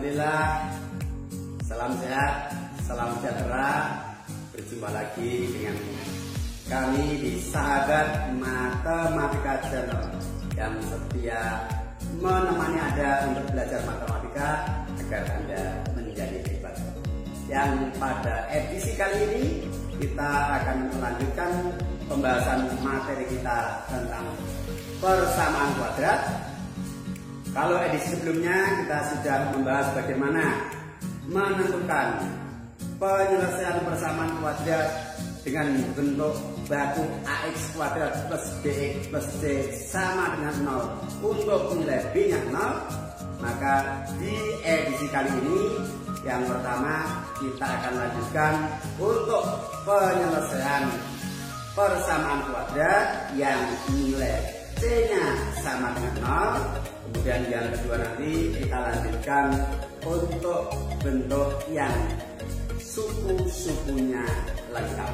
Alhamdulillah, salam sehat, salam sejahtera. Berjumpa lagi dengan kami di Sahabat Matematika Channel yang setia menemani Anda untuk belajar matematika agar Anda menjadi hebat. Yang pada edisi kali ini kita akan melanjutkan pembahasan materi kita tentang persamaan kuadrat. Kalau edisi sebelumnya kita sudah membahas bagaimana menentukan penyelesaian persamaan kuadrat dengan bentuk baku AX kuadrat plus BX plus C sama dengan 0 untuk nilai B nya 0. Maka di edisi kali ini yang pertama kita akan lanjutkan untuk penyelesaian persamaan kuadrat yang nilai C nya sama dengan 0. Kemudian yang kedua nanti kita lanjutkan untuk bentuk yang suku-sukunya lengkap.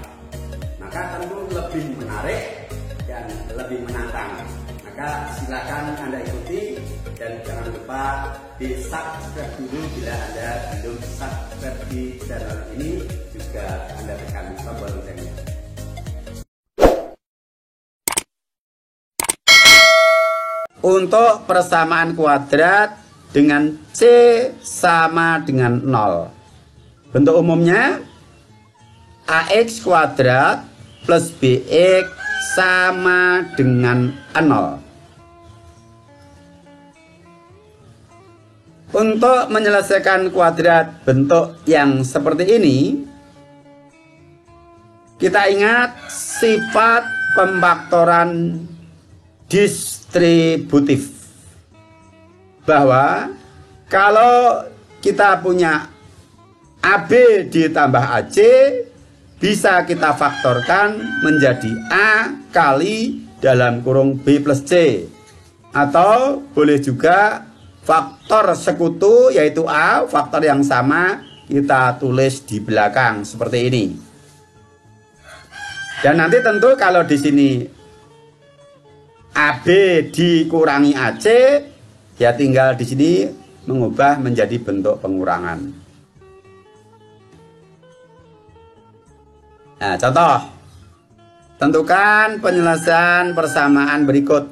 Maka tentu lebih menarik dan lebih menantang. Maka silakan Anda ikuti dan jangan lupa di subscribe dulu bila Anda belum subscribe di channel ini, juga Anda tekan tombol loncengnya. Untuk persamaan kuadrat dengan C sama dengan 0. Bentuk umumnya AX kuadrat plus BX sama dengan 0. Untuk menyelesaikan kuadrat bentuk yang seperti ini, kita ingat sifat pemfaktoran distributif, bahwa kalau kita punya AB ditambah AC bisa kita faktorkan menjadi A kali dalam kurung B plus C, atau boleh juga faktor sekutu yaitu A, faktor yang sama kita tulis di belakang seperti ini. Dan nanti tentu kalau di sini AB dikurangi AC, ya tinggal di sini mengubah menjadi bentuk pengurangan. Nah, contoh. Tentukan penyelesaian persamaan berikut.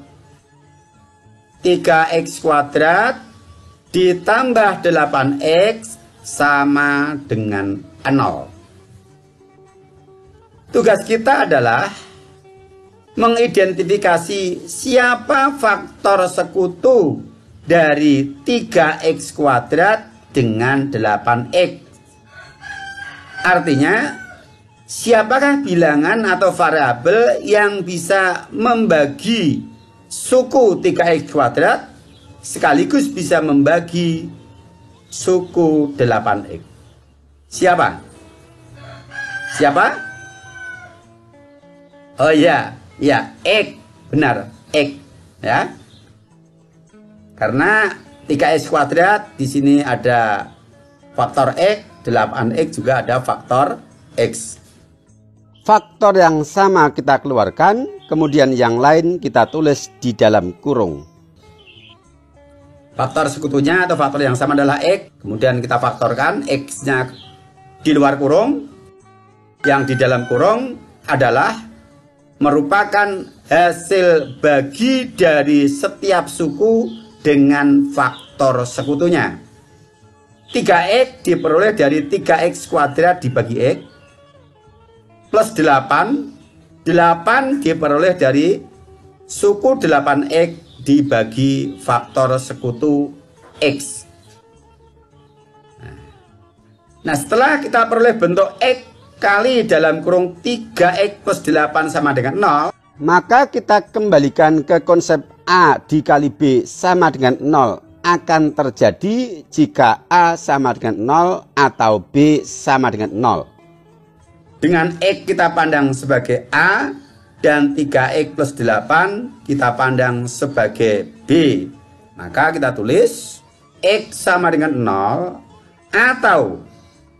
3x kuadrat ditambah 8x sama dengan 0. Tugas kita adalah mengidentifikasi siapa faktor sekutu dari 3x kuadrat dengan 8x. Artinya, siapakah bilangan atau variabel yang bisa membagi suku 3x kuadrat sekaligus bisa membagi suku 8x? Siapa? Siapa? Oh iya. Ya, X, benar, X, ya. Karena 3x kuadrat di sini ada faktor X, 8x juga ada faktor X. Faktor yang sama kita keluarkan, kemudian yang lain kita tulis di dalam kurung. Faktor sekutunya atau faktor yang sama adalah X, kemudian kita faktorkan X-nya di luar kurung, yang di dalam kurung adalah merupakan hasil bagi dari setiap suku dengan faktor sekutunya. 3x diperoleh dari 3x kuadrat dibagi x plus 8. 8 diperoleh dari suku 8x dibagi faktor sekutu x. Nah, setelah kita peroleh bentuk x kali dalam kurung 3x plus 8 sama dengan 0, maka kita kembalikan ke konsep A dikali B sama dengan 0 akan terjadi jika A sama dengan 0 atau B sama dengan 0. Dengan X kita pandang sebagai A dan 3x plus 8 kita pandang sebagai B. Maka kita tulis X sama dengan 0 atau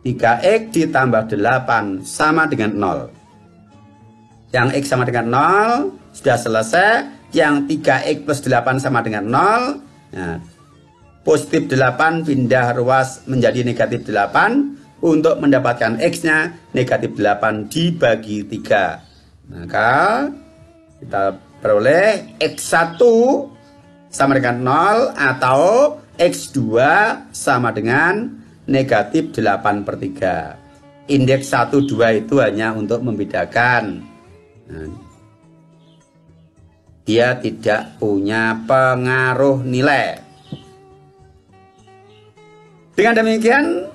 3x ditambah 8 sama dengan 0. Yang X sama dengan 0 sudah selesai. Yang 3x plus 8 sama dengan 0. Nah, positif 8 pindah ruas menjadi negatif 8. Untuk mendapatkan X-nya negatif 8 dibagi 3. Maka kita peroleh X1 sama dengan 0 atau X2 sama dengan negatif 8/3. Indeks 1, 2 itu hanya untuk membedakan. Nah, dia tidak punya pengaruh nilai. Dengan demikian,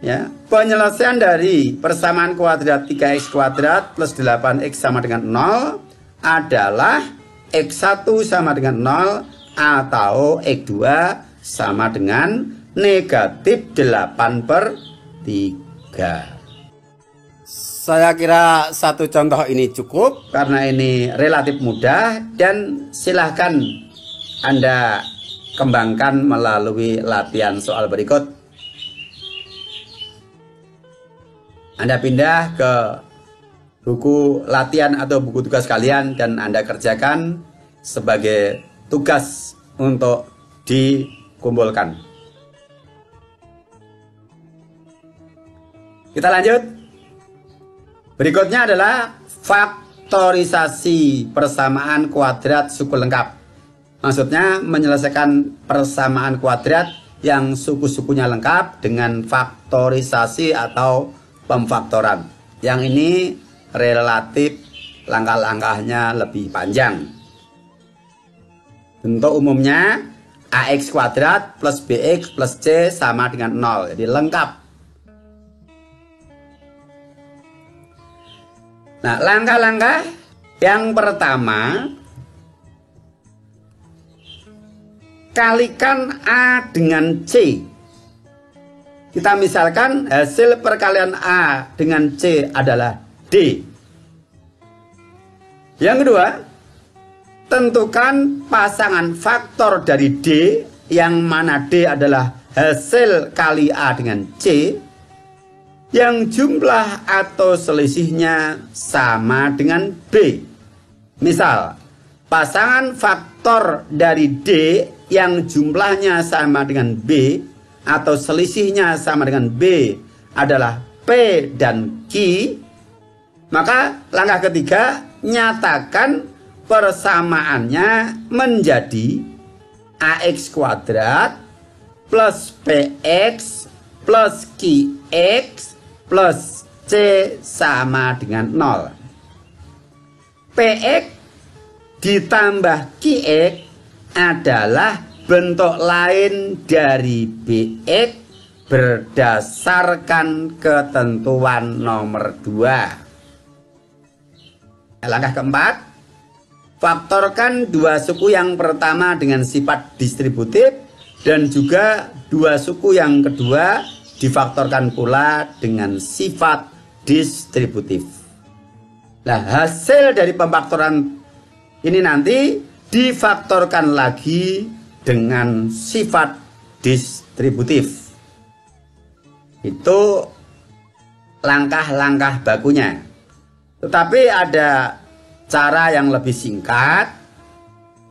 ya, penyelesaian dari persamaan kuadrat 3x kuadrat plus 8x sama dengan 0 adalah X1 sama dengan 0 atau X2 sama dengan negatif 8/3. Saya kira satu contoh ini cukup karena ini relatif mudah dan silahkan Anda kembangkan melalui latihan soal berikut. Anda pindah ke buku latihan atau buku tugas kalian dan Anda kerjakan sebagai tugas untuk dikumpulkan. Kita lanjut. Berikutnya adalah faktorisasi persamaan kuadrat suku lengkap. Maksudnya menyelesaikan persamaan kuadrat yang suku-sukunya lengkap dengan faktorisasi atau pemfaktoran. Yang ini relatif langkah-langkahnya lebih panjang. Bentuk umumnya AX kuadrat plus BX plus C sama dengan 0. Jadi lengkap. Nah, langkah-langkah yang pertama, kalikan A dengan C. Kita misalkan hasil perkalian A dengan C adalah D. Yang kedua, tentukan pasangan faktor dari D, yang mana D adalah hasil kali A dengan C, yang jumlah atau selisihnya sama dengan B. Misal, pasangan faktor dari D yang jumlahnya sama dengan B atau selisihnya sama dengan B adalah P dan Q. Maka langkah ketiga, nyatakan persamaannya menjadi AX kuadrat plus PX plus QX plus C sama dengan 0. PX ditambah QX adalah bentuk lain dari BX berdasarkan ketentuan nomor 2. Langkah keempat, faktorkan dua suku yang pertama dengan sifat distributif dan juga dua suku yang kedua difaktorkan pula dengan sifat distributif. Nah, hasil dari pemfaktoran ini nanti difaktorkan lagi dengan sifat distributif. Itu langkah-langkah bakunya. Tetapi ada cara yang lebih singkat.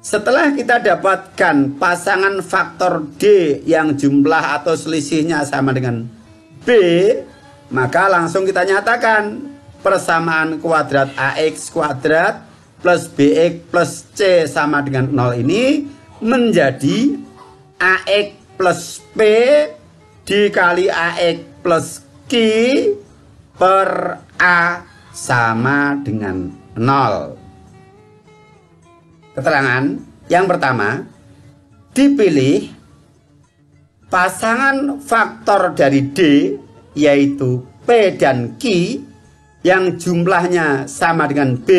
Setelah kita dapatkan pasangan faktor D yang jumlah atau selisihnya sama dengan B, maka langsung kita nyatakan persamaan kuadrat AX kuadrat plus BX plus C sama dengan 0 ini menjadi AX plus P dikali AX plus Q per A sama dengan 0. Keterangan yang pertama, dipilih pasangan faktor dari D yaitu P dan Q yang jumlahnya sama dengan B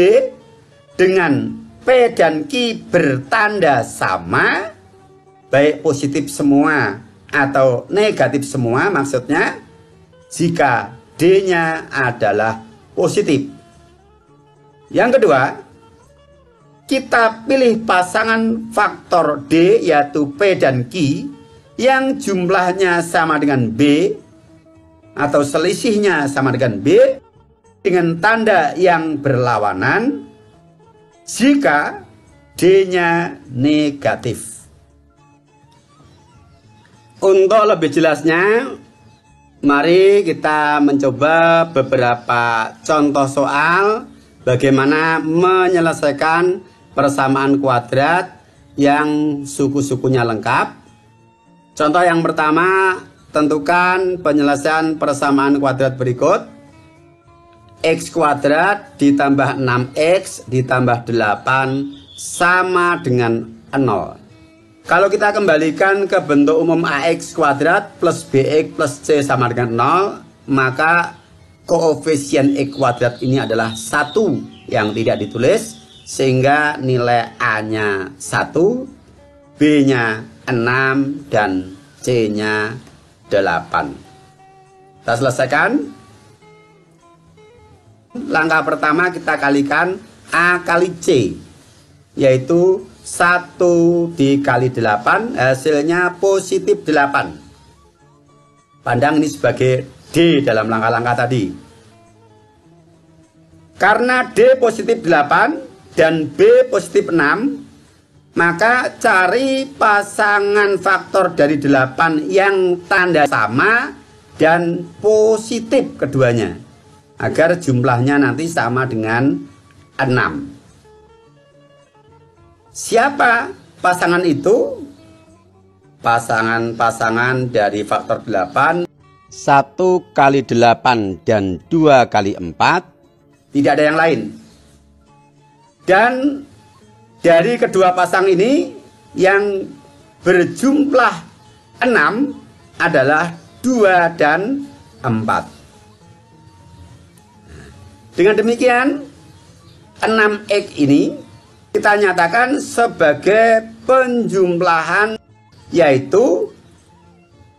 dengan P dan Q bertanda sama, baik positif semua atau negatif semua, maksudnya jika D-nya adalah positif. Yang kedua, kita pilih pasangan faktor D yaitu P dan Q yang jumlahnya sama dengan B atau selisihnya sama dengan B dengan tanda yang berlawanan jika D-nya negatif. Untuk lebih jelasnya, mari kita mencoba beberapa contoh soal bagaimana menyelesaikan persamaan kuadrat yang suku-sukunya lengkap. Contoh yang pertama, tentukan penyelesaian persamaan kuadrat berikut. X kuadrat ditambah 6x ditambah 8 sama dengan 0. Kalau kita kembalikan ke bentuk umum AX kuadrat plus BX plus C sama dengan 0, maka koefisien X kuadrat ini adalah 1 yang tidak ditulis, sehingga nilai A-nya 1, B-nya 6, dan C-nya 8. Kita selesaikan. Langkah pertama kita kalikan A kali C, yaitu 1 dikali 8 hasilnya positif 8. Pandang ini sebagai D dalam langkah-langkah tadi. Karena D positif 8 dan B positif 6, maka cari pasangan faktor dari 8 yang tanda sama dan positif keduanya, agar jumlahnya nanti sama dengan 6. Siapa pasangan itu? Pasangan-pasangan dari faktor 8, 1 kali 8 dan 2 kali 4, tidak ada yang lain. Dan dari kedua pasang ini yang berjumlah 6 adalah 2 dan 4. Dengan demikian 6x ini kita nyatakan sebagai penjumlahan, yaitu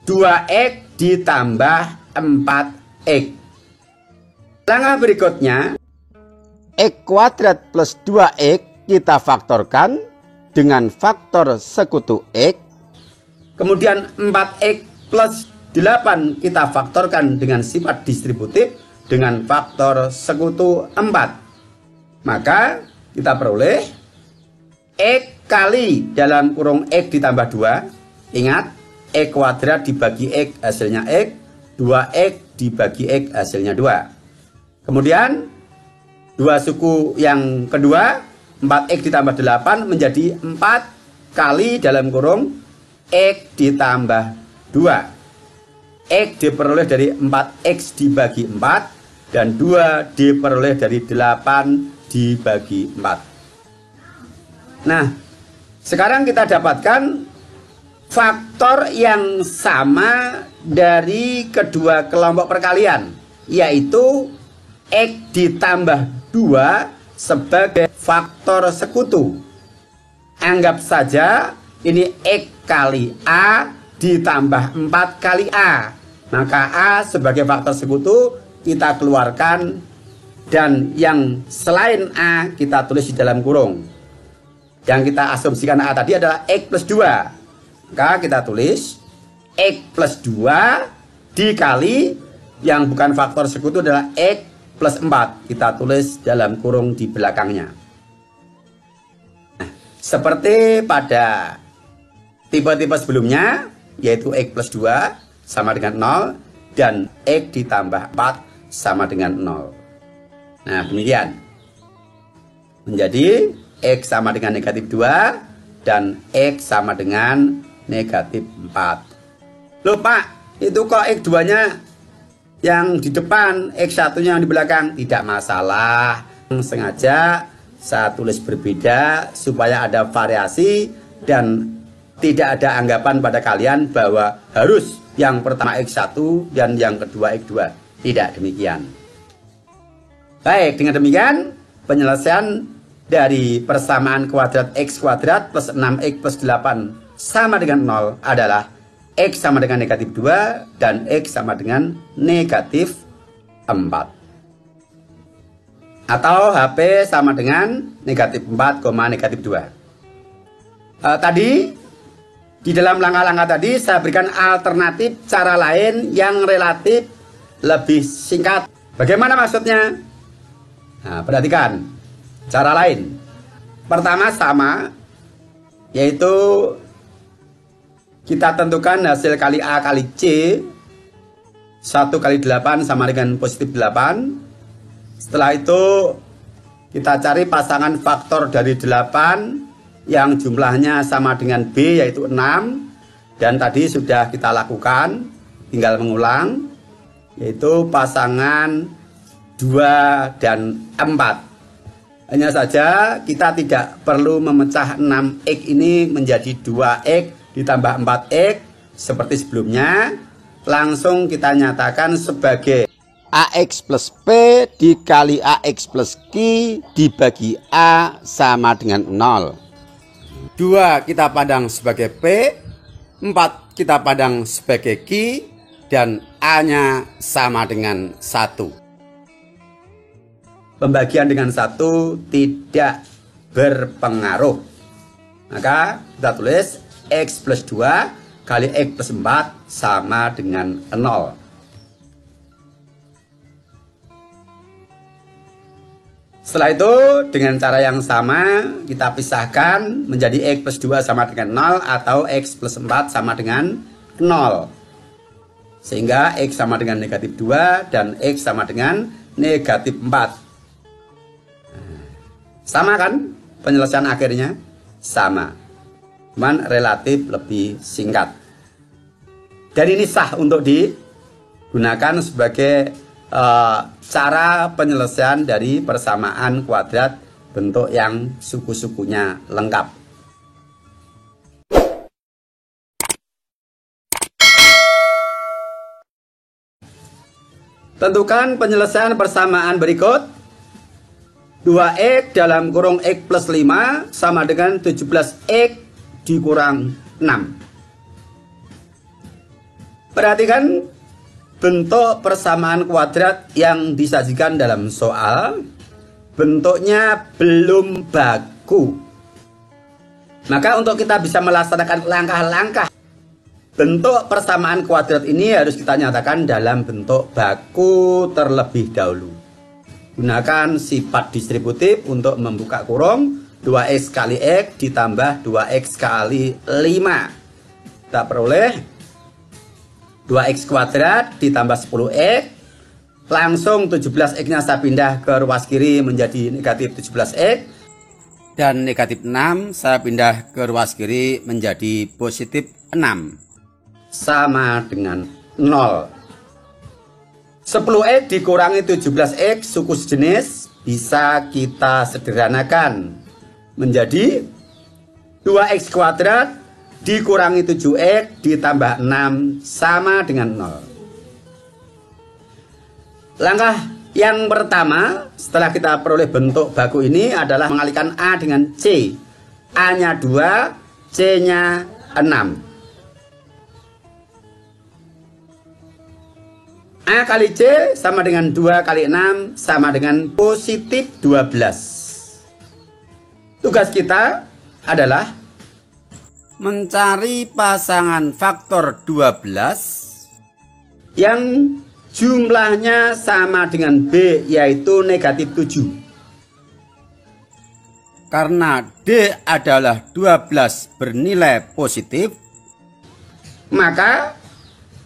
2x ditambah 4x. Langkah berikutnya, x kuadrat plus 2x kita faktorkan dengan faktor sekutu x. Kemudian 4x plus 8 kita faktorkan dengan sifat distributif dengan faktor sekutu 4. Maka kita peroleh X kali dalam kurung X ditambah 2. Ingat, X kuadrat dibagi X hasilnya X, 2X dibagi X hasilnya 2. Kemudian dua suku yang kedua, 4X ditambah 8 menjadi 4 kali dalam kurung X ditambah 2. X diperoleh dari 4X dibagi 4 dan 2 diperoleh dari 8 dibagi 4. Nah, sekarang kita dapatkan faktor yang sama dari kedua kelompok perkalian, yaitu X ditambah 2 sebagai faktor sekutu. Anggap saja ini X kali A ditambah 4 kali A. Maka A sebagai faktor sekutu kita keluarkan, dan yang selain A kita tulis di dalam kurung. Yang kita asumsikan A tadi adalah X plus 2. Maka kita tulis X plus 2 dikali yang bukan faktor sekutu adalah X plus 4. Kita tulis dalam kurung di belakangnya. Nah, seperti pada tipe-tipe sebelumnya, yaitu X plus 2 sama dengan 0 dan X ditambah 4 sama dengan 0. Nah, demikian. Menjadi X sama dengan negatif 2 dan X sama dengan negatif 4. Loh Pak, itu kok X2 nya yang di depan, X1 nya yang di belakang? Tidak masalah. Sengaja saya tulis berbeda supaya ada variasi dan tidak ada anggapan pada kalian bahwa harus yang pertama X1 dan yang kedua X2. Tidak demikian. Baik, dengan demikian penyelesaian dari persamaan kuadrat X kuadrat plus 6X plus 8 sama dengan 0 adalah X sama dengan negatif 2 dan X sama dengan negatif 4. Atau HP sama dengan negatif 4, negatif 2. Tadi di dalam langkah-langkah tadi saya berikan alternatif cara lain yang relatif lebih singkat. Bagaimana maksudnya? Nah, perhatikan. Cara lain, pertama sama, yaitu kita tentukan hasil kali A kali C. 1 kali 8 sama dengan positif 8. Setelah itu kita cari pasangan faktor dari 8 yang jumlahnya sama dengan B, yaitu 6. Dan tadi sudah kita lakukan, tinggal mengulang, yaitu pasangan 2 dan 4. Hanya saja kita tidak perlu memecah 6x ini menjadi 2x ditambah 4x seperti sebelumnya. Langsung kita nyatakan sebagai AX plus P dikali AX plus Q dibagi A sama dengan 0. 2 kita pandang sebagai P, 4 kita pandang sebagai Q, dan A-nya sama dengan 1. Pembagian dengan 1 tidak berpengaruh. Maka kita tulis X plus 2 kali X plus 4 sama dengan 0. Setelah itu dengan cara yang sama kita pisahkan menjadi X plus 2 sama dengan 0 atau X plus 4 sama dengan 0. Sehingga X sama dengan negatif 2 dan X sama dengan negatif 4. Sama kan penyelesaian akhirnya? Sama. Cuman relatif lebih singkat. Dan ini sah untuk digunakan sebagai cara penyelesaian dari persamaan kuadrat bentuk yang suku-sukunya lengkap. Tentukan penyelesaian persamaan berikut. 2x dalam kurung x plus 5 sama dengan 17x dikurang 6. Perhatikan bentuk persamaan kuadrat yang disajikan dalam soal. Bentuknya belum baku. Maka untuk kita bisa melaksanakan langkah-langkah bentuk persamaan kuadrat ini harus kita nyatakan dalam bentuk baku terlebih dahulu. Gunakan sifat distributif untuk membuka kurung 2x kali x ditambah 2x kali 5. Kita peroleh 2x kuadrat ditambah 10x. Langsung 17x nya saya pindah ke ruas kiri menjadi negatif 17x. Dan negatif 6 saya pindah ke ruas kiri menjadi positif 6. Sama dengan 0. 10x dikurangi 17x suku sejenis bisa kita sederhanakan menjadi 2x kuadrat dikurangi 7x ditambah 6 sama dengan 0. Langkah yang pertama setelah kita peroleh bentuk baku ini adalah mengalihkan A dengan C. A nya 2, C nya 6. A kali C sama dengan 2 kali 6 sama dengan positif 12. Tugas kita adalah mencari pasangan faktor 12 yang jumlahnya sama dengan B, yaitu negatif 7. Karena D adalah 12 bernilai positif, maka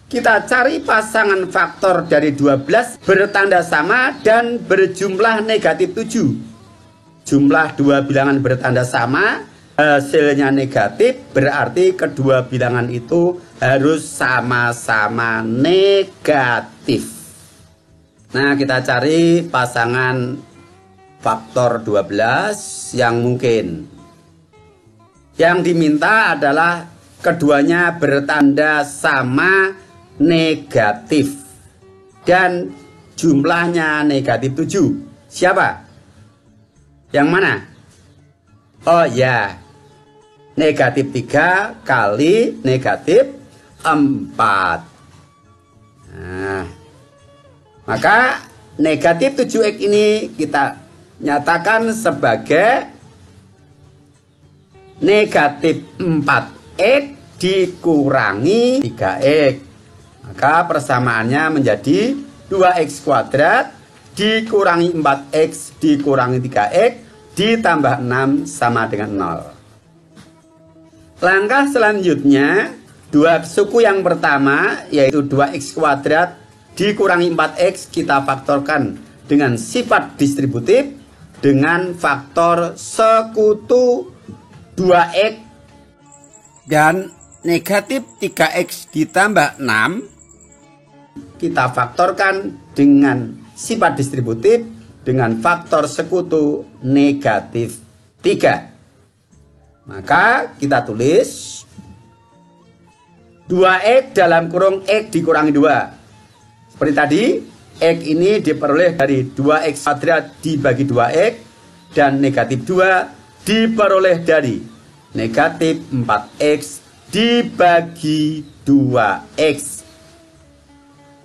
kita cari pasangan faktor dari 12 bertanda sama dan berjumlah negatif 7. Jumlah dua bilangan bertanda sama, hasilnya negatif, berarti kedua bilangan itu harus sama-sama negatif. Nah, kita cari pasangan faktor 12 yang mungkin. Yang diminta adalah keduanya bertanda sama negatif dan jumlahnya negatif 7. Siapa? Yang mana? Oh ya, negatif 3 kali negatif 4. Nah, maka negatif 7x ini kita nyatakan sebagai negatif 4x dikurangi 3x. Maka persamaannya menjadi 2x kuadrat dikurangi 4x dikurangi 3x ditambah 6 sama dengan 0. Langkah selanjutnya Dua suku yang pertama yaitu 2x kuadrat dikurangi 4x kita faktorkan dengan sifat distributif dengan faktor sekutu 2x dan negatif 3x ditambah 6 kita faktorkan dengan sifat distributif dengan faktor sekutu negatif 3. Maka kita tulis 2x dalam kurung x dikurangi 2. Seperti tadi, x ini diperoleh dari 2x kuadrat dibagi 2x dan negatif 2 diperoleh dari negatif 4x dibagi 2x.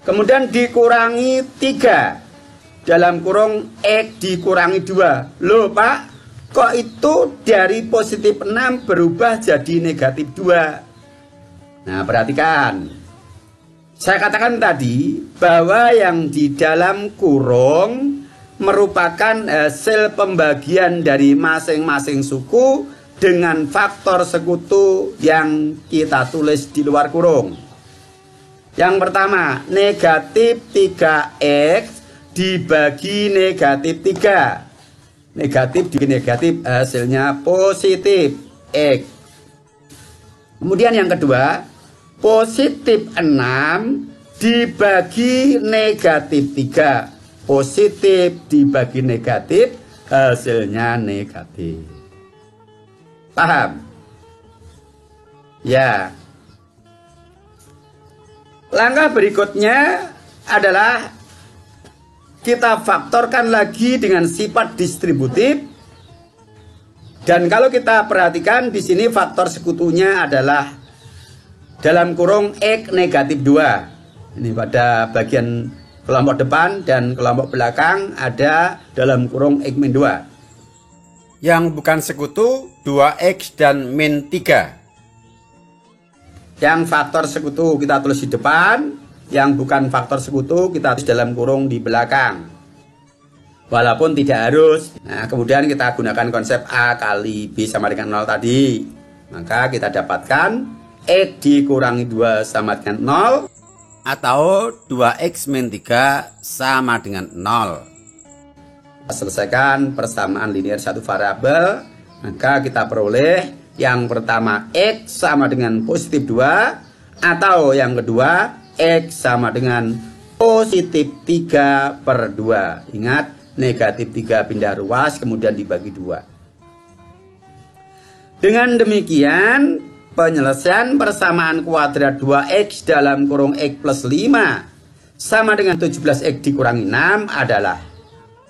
Kemudian dikurangi 3 dalam kurung x dikurangi 2. Loh Pak, kok itu dari positif 6 berubah jadi negatif 2? Nah perhatikan, saya katakan tadi bahwa yang di dalam kurung merupakan hasil pembagian dari masing-masing suku dengan faktor sekutu yang kita tulis di luar kurung. Yang pertama, negatif 3x dibagi negatif 3. Negatif dibagi negatif hasilnya positif x. Kemudian yang kedua, positif 6 dibagi negatif 3. Positif dibagi negatif hasilnya negatif. Paham? Ya. Langkah berikutnya adalah kita faktorkan lagi dengan sifat distributif. Dan kalau kita perhatikan di sini faktor sekutunya adalah dalam kurung x negatif 2. Ini pada bagian kelompok depan dan kelompok belakang ada dalam kurung x min 2. Yang bukan sekutu 2x dan min 3. Yang faktor sekutu kita tulis di depan, yang bukan faktor sekutu kita tulis dalam kurung di belakang. Walaupun tidak harus. Nah, kemudian kita gunakan konsep A kali B sama dengan 0 tadi. Maka kita dapatkan X dikurangi 2 sama dengan 0 atau 2X min 3 sama dengan 0. Kita selesaikan persamaan linear satu variabel, maka kita peroleh yang pertama X sama dengan positif 2 atau yang kedua X sama dengan positif 3/2. Ingat, negatif 3 pindah ruas kemudian dibagi 2. Dengan demikian penyelesaian persamaan kuadrat 2x dalam kurung x plus 5 sama dengan 17x dikurangi 6 adalah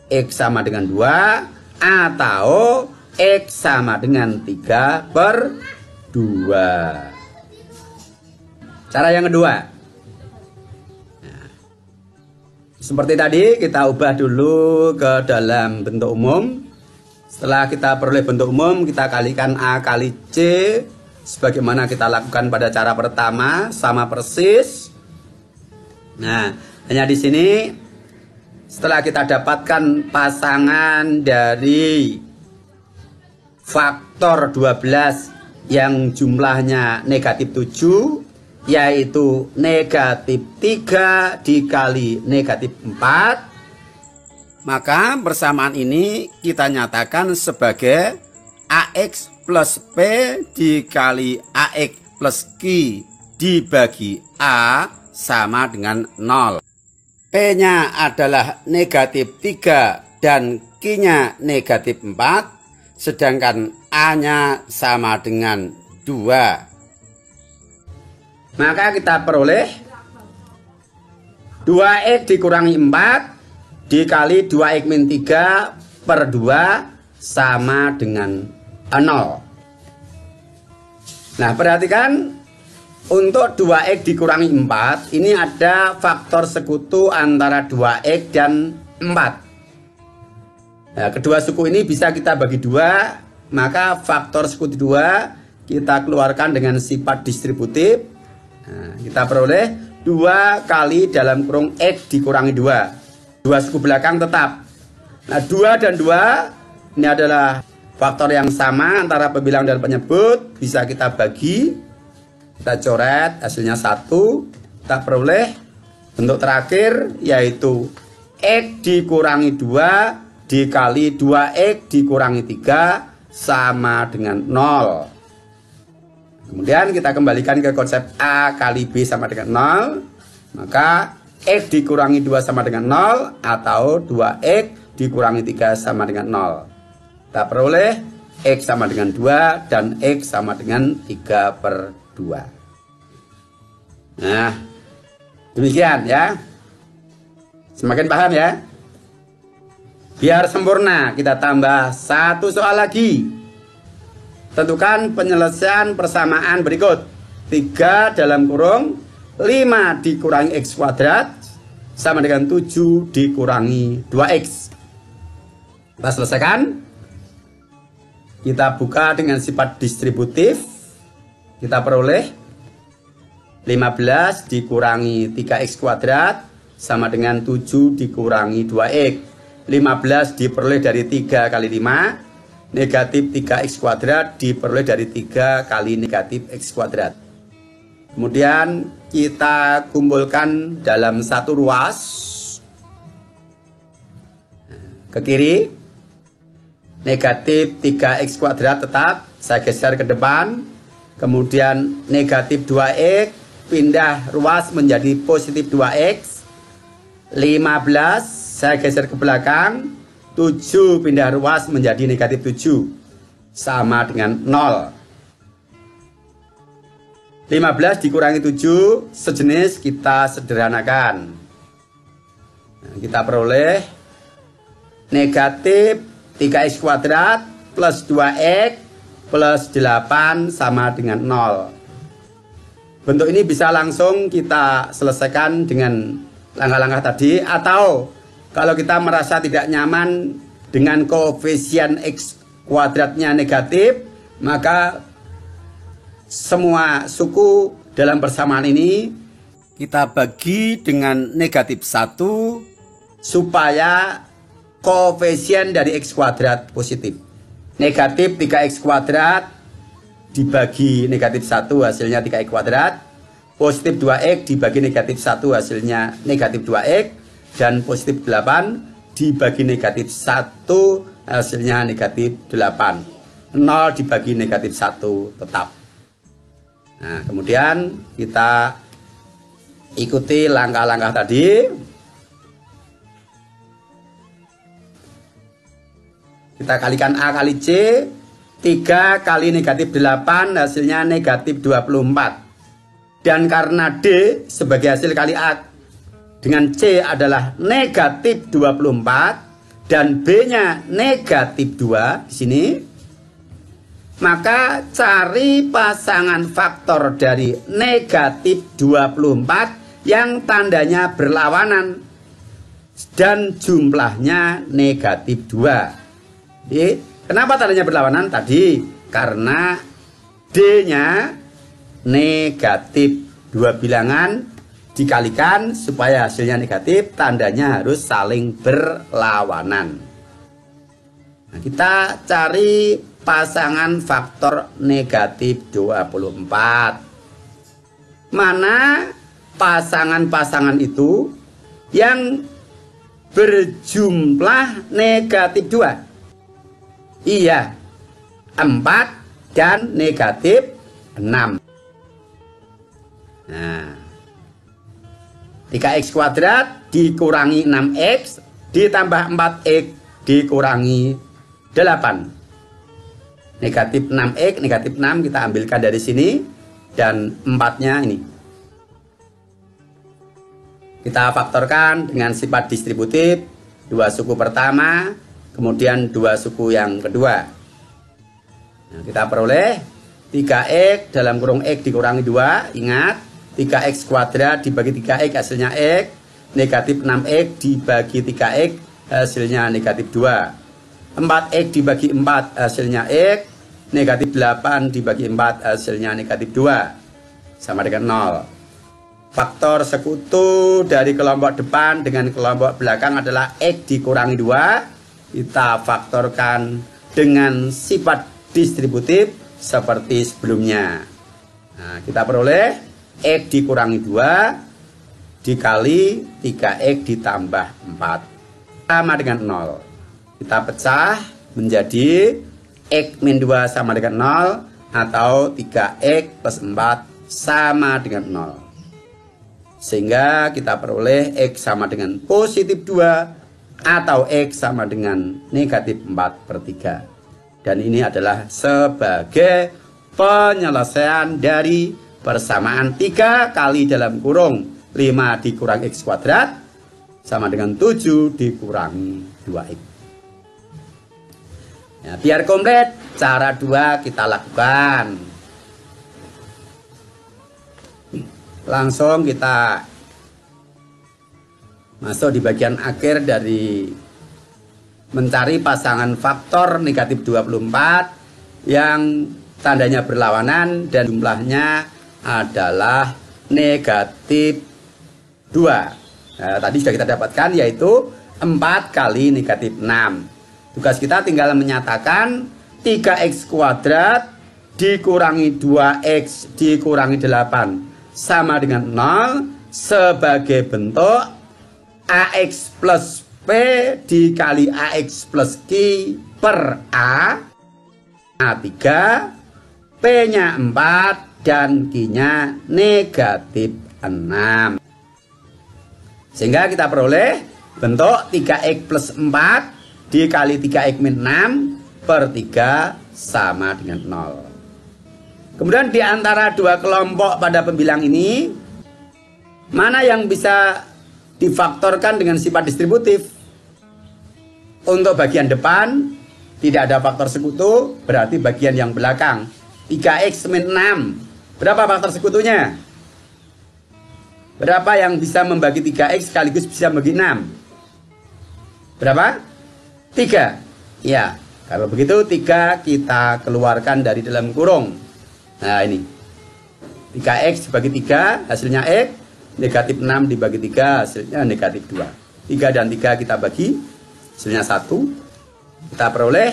x sama dengan 2 atau x sama dengan 3/2. Cara yang kedua, nah, seperti tadi kita ubah dulu ke dalam bentuk umum. Setelah kita peroleh bentuk umum, kita kalikan A kali C sebagaimana kita lakukan pada cara pertama, sama persis. Nah, hanya di sini setelah kita dapatkan pasangan dari faktor 12 yang jumlahnya negatif 7, yaitu negatif 3 dikali negatif 4, maka persamaan ini kita nyatakan sebagai AX plus P dikali AX plus Q dibagi A sama dengan 0. P-nya adalah negatif 3 dan Q-nya negatif 4. Sedangkan A-nya sama dengan 2. Maka kita peroleh 2x dikurangi 4 dikali 2x min 3/2 sama dengan 0. Nah perhatikan, untuk 2x dikurangi 4 ini ada faktor sekutu antara 2x dan 4. Nah, kedua suku ini bisa kita bagi 2, maka faktor sekutu 2 kita keluarkan dengan sifat distributif. Nah, kita peroleh 2 kali dalam kurung X dikurangi 2. Dua suku belakang tetap. Nah 2 dan 2 ini adalah faktor yang sama antara pembilang dan penyebut. Bisa kita bagi. Kita coret hasilnya 1. Kita peroleh bentuk terakhir yaitu X dikurangi 2 dikali 2X dikurangi 3 sama dengan 0. Kemudian kita kembalikan ke konsep A kali B sama dengan 0. Maka X dikurangi 2 sama dengan 0 atau 2X dikurangi 3 sama dengan 0. Kita peroleh X sama dengan 2 dan X sama dengan 3/2. Nah, demikian ya. Semakin paham ya. Biar sempurna kita tambah satu soal lagi. Tentukan penyelesaian persamaan berikut. 3 dalam kurung 5 dikurangi X kuadrat sama dengan 7 dikurangi 2X. Kita selesaikan. Kita buka dengan sifat distributif. Kita peroleh 15 dikurangi 3X kuadrat sama dengan 7 dikurangi 2X. 15 diperoleh dari 3 kali 5. Negatif 3X kuadrat diperoleh dari 3 kali negatif X kuadrat. Kemudian kita kumpulkan dalam satu ruas. Ke kiri, negatif 3X kuadrat tetap, saya geser ke depan. Kemudian negatif 2X, pindah ruas menjadi positif 2X. 15, saya geser ke belakang. 7 pindah ruas menjadi negatif 7. Sama dengan 0. 15 dikurangi 7 sejenis, kita sederhanakan. Nah, kita peroleh negatif 3X kuadrat plus 2X plus 8 sama dengan 0. Bentuk ini bisa langsung kita selesaikan dengan langkah-langkah tadi. Atau kalau kita merasa tidak nyaman dengan koefisien X kuadratnya negatif, maka semua suku dalam persamaan ini kita bagi dengan negatif 1 supaya koefisien dari X kuadrat positif. Negatif 3X kuadrat dibagi negatif 1 hasilnya 3X kuadrat. Positif 2X dibagi negatif 1 hasilnya negatif 2X. Dan positif 8 dibagi negatif 1 hasilnya negatif 8. 0 dibagi negatif 1 tetap. Nah, kemudian kita ikuti langkah-langkah tadi. Kita kalikan A kali C. 3 kali negatif 8 hasilnya negatif 24. Dan karena D sebagai hasil kali A dengan C adalah negatif 24 dan B-nya negatif 2 di sini, maka cari pasangan faktor dari negatif 24 yang tandanya berlawanan dan jumlahnya negatif 2. Jadi, kenapa tandanya berlawanan tadi? Karena D-nya negatif, 2 bilangan dikalikan supaya hasilnya negatif, tandanya harus saling berlawanan. Nah, kita cari pasangan faktor negatif 24. Mana pasangan-pasangan itu yang berjumlah negatif 2? Iya, 4 dan negatif 6. Nah, 3X kuadrat dikurangi 6X ditambah 4X dikurangi 8. Negatif 6X, negatif 6 kita ambilkan dari sini. Dan 4-nya ini kita faktorkan dengan sifat distributif. 2 suku pertama, kemudian 2 suku yang kedua. Nah, kita peroleh 3X dalam kurung X dikurangi 2. Ingat, 3X kuadrat dibagi 3X hasilnya X. Negatif 6X dibagi 3X hasilnya negatif 2. 4X dibagi 4 hasilnya X. Negatif 8 dibagi 4 hasilnya negatif 2. Sama dengan 0. Faktor sekutu dari kelompok depan dengan kelompok belakang adalah X dikurangi 2. Kita faktorkan dengan sifat distributif seperti sebelumnya. Nah, kita peroleh X dikurangi 2 dikali 3X ditambah 4 sama dengan 0. Kita pecah menjadi X min 2 sama dengan 0 atau 3X plus 4 sama dengan 0. Sehingga kita peroleh X sama dengan positif 2 atau X sama dengan negatif 4/3. Dan ini adalah sebagai penyelesaian dari persamaan 3 kali dalam kurung 5 dikurangi X kuadrat sama dengan 7 dikurangi 2X. Ya, biar komplit, cara 2 kita lakukan. Langsung kita masuk di bagian akhir dari mencari pasangan faktor negatif 24 yang tandanya berlawanan dan jumlahnya adalah negatif 2. Nah, tadi sudah kita dapatkan yaitu 4 kali negatif 6. Tugas kita tinggal menyatakan 3X kuadrat dikurangi 2X dikurangi 8 sama dengan 0 sebagai bentuk AX plus P dikali AX plus Q per A 3 P nya 4 dan Q nya negatif 6. Sehingga kita peroleh bentuk 3X plus 4 dikali 3X min 6 per 3 sama dengan 0. Kemudian di antara dua kelompok pada pembilang ini, mana yang bisa difaktorkan dengan sifat distributif? Untuk bagian depan tidak ada faktor sekutu, berarti bagian yang belakang 3X min 6. Berapa faktor sekutunya? Berapa yang bisa membagi 3X sekaligus bisa membagi 6? Berapa? 3. Ya, kalau begitu 3 kita keluarkan dari dalam kurung. Nah ini 3X dibagi 3 hasilnya X, negatif 6 dibagi 3 hasilnya negatif 2. 3 dan 3 kita bagi hasilnya 1. Kita peroleh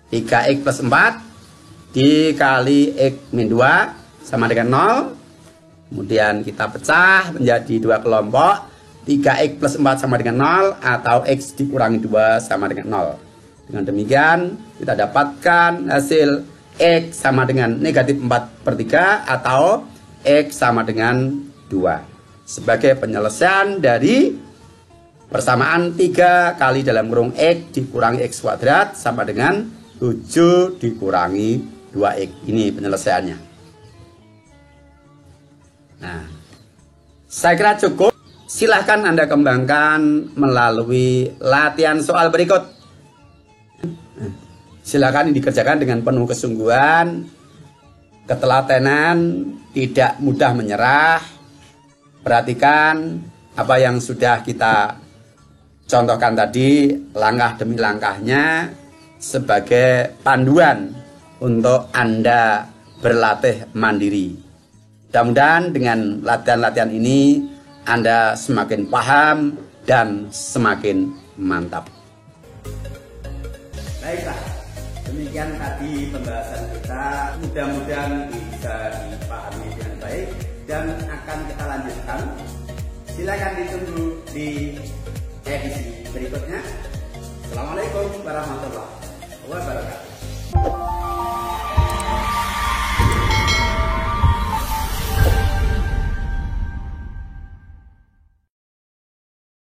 3X plus 4 dikali X min 2 sama dengan 0. Kemudian kita pecah menjadi dua kelompok, 3X plus 4 sama dengan 0 atau X dikurangi 2 sama dengan 0. Dengan demikian kita dapatkan hasil X sama dengan negatif 4/3 atau X sama dengan 2 sebagai penyelesaian dari persamaan 3 kali dalam kurung X dikurangi X kuadrat sama dengan 7 dikurangi 2X. Ini penyelesaiannya. Nah, saya kira cukup. Silahkan Anda kembangkan melalui latihan soal berikut. Silakan dikerjakan dengan penuh kesungguhan, ketelatenan, tidak mudah menyerah. Perhatikan apa yang sudah kita contohkan tadi, langkah demi langkahnya sebagai panduan untuk Anda berlatih mandiri. Mudah-mudahan dengan latihan-latihan ini Anda semakin paham dan semakin mantap. Baiklah, demikian tadi pembahasan kita. Mudah-mudahan bisa dipahami dengan baik dan akan kita lanjutkan. Silakan ditunggu di edisi berikutnya. Assalamualaikum warahmatullahi wabarakatuh.